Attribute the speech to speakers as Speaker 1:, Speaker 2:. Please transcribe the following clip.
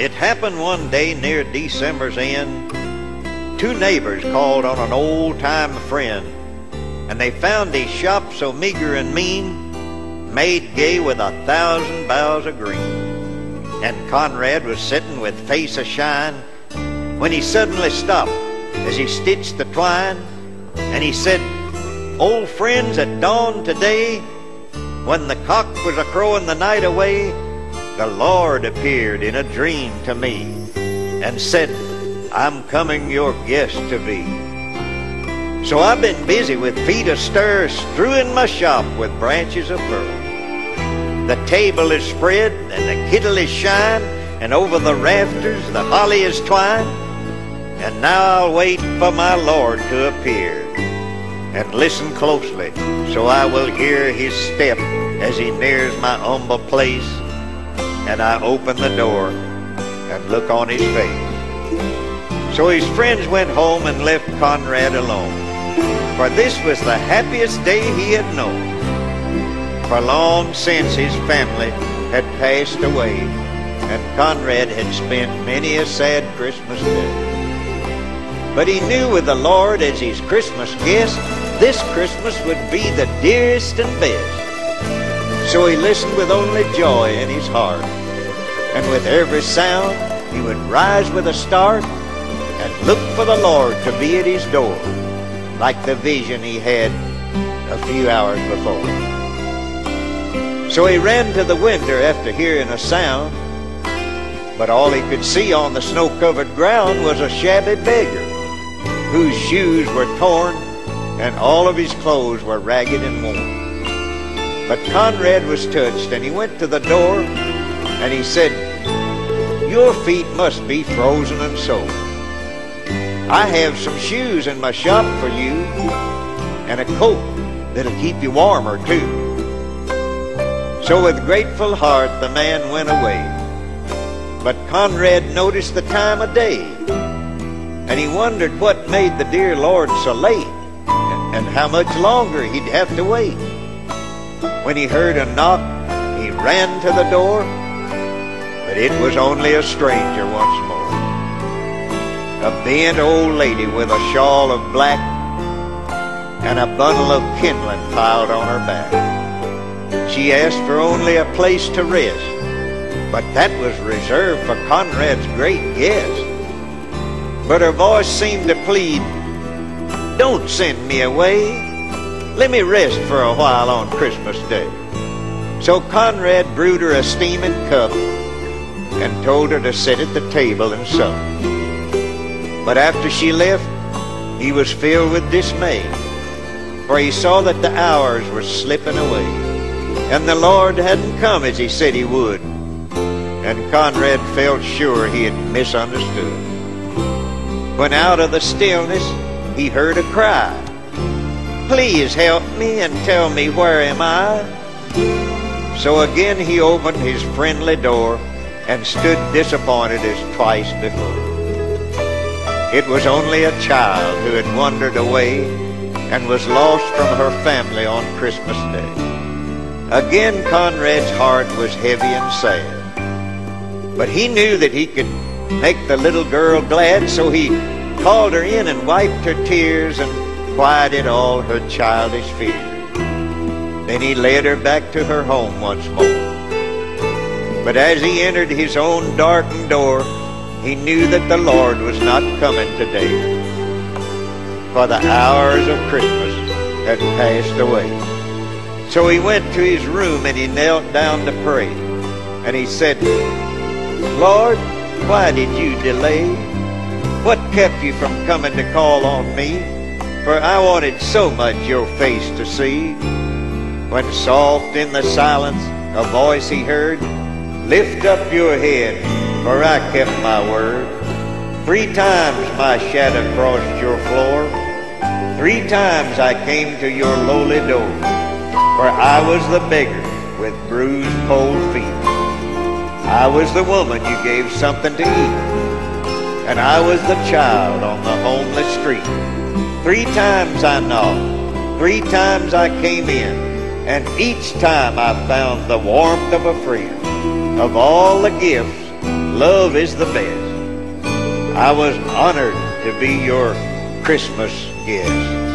Speaker 1: It happened one day near December's end. Two neighbors called on an old-time friend, and they found his shop so meager and mean, made gay with 1,000 boughs of green. And Conrad was sitting with face a-shine when he suddenly stopped as he stitched the twine, and he said, "Old friends, at dawn today, when the cock was a-crowing the night away, the Lord appeared in a dream to me and said, 'I'm coming your guest to be.' So I've been busy with feet astir, strewing my shop with branches of fir. The table is spread and the kittle is shine, and over the rafters the holly is twined. And now I'll wait for my Lord to appear, and listen closely so I will hear his step as he nears my humble place. And I open the door and look on his face." So his friends went home and left Conrad alone, for this was the happiest day he had known. For long since his family had passed away, and Conrad had spent many a sad Christmas day. But he knew with the Lord as his Christmas guest, this Christmas would be the dearest and best. So he listened with only joy in his heart, and with every sound he would rise with a start and look for the Lord to be at his door, like the vision he had a few hours before. So he ran to the window after hearing a sound, but all he could see on the snow-covered ground was a shabby beggar, whose shoes were torn and all of his clothes were ragged and worn. But Conrad was touched, and he went to the door, and he said, "Your feet must be frozen and sore. I have some shoes in my shop for you, and a coat that'll keep you warmer too." So with grateful heart the man went away. But Conrad noticed the time of day, and he wondered what made the dear Lord so late, and how much longer he'd have to wait. When he heard a knock, he ran to the door, but it was only a stranger once more. A bent old lady with a shawl of black and a bundle of kindling piled on her back. She asked for only a place to rest, but that was reserved for Conrad's great guest. But her voice seemed to plead, "Don't send me away. Let me rest for a while on Christmas Day." So Conrad brewed her a steaming cup and told her to sit at the table and sup. But after she left, he was filled with dismay, for he saw that the hours were slipping away, and the Lord hadn't come as he said he would, and Conrad felt sure he had misunderstood. When out of the stillness he heard a cry, "Please help me and tell me, where am I?" So again he opened his friendly door and stood disappointed as twice before. It was only a child who had wandered away and was lost from her family on Christmas Day. Again Conrad's heart was heavy and sad, but he knew that he could make the little girl glad, so he called her in and wiped her tears and quieted all her childish fears. Then he led her back to her home once more. But as he entered his own darkened door, he knew that the Lord was not coming today, for the hours of Christmas had passed away. So he went to his room and he knelt down to pray, and he said, "Lord, why did you delay? What kept you from coming to call on me? For I wanted so much your face to see." When soft in the silence a voice he heard, "Lift up your head, for I kept my word. 3 times my shadow crossed your floor. 3 times I came to your lowly door. For I was the beggar with bruised cold feet. I was the woman you gave something to eat. And I was the child on the homeless street. 3 times I knocked, 3 times I came in, and each time I found the warmth of a friend. Of all the gifts love is the best. I was honored to be your Christmas guest.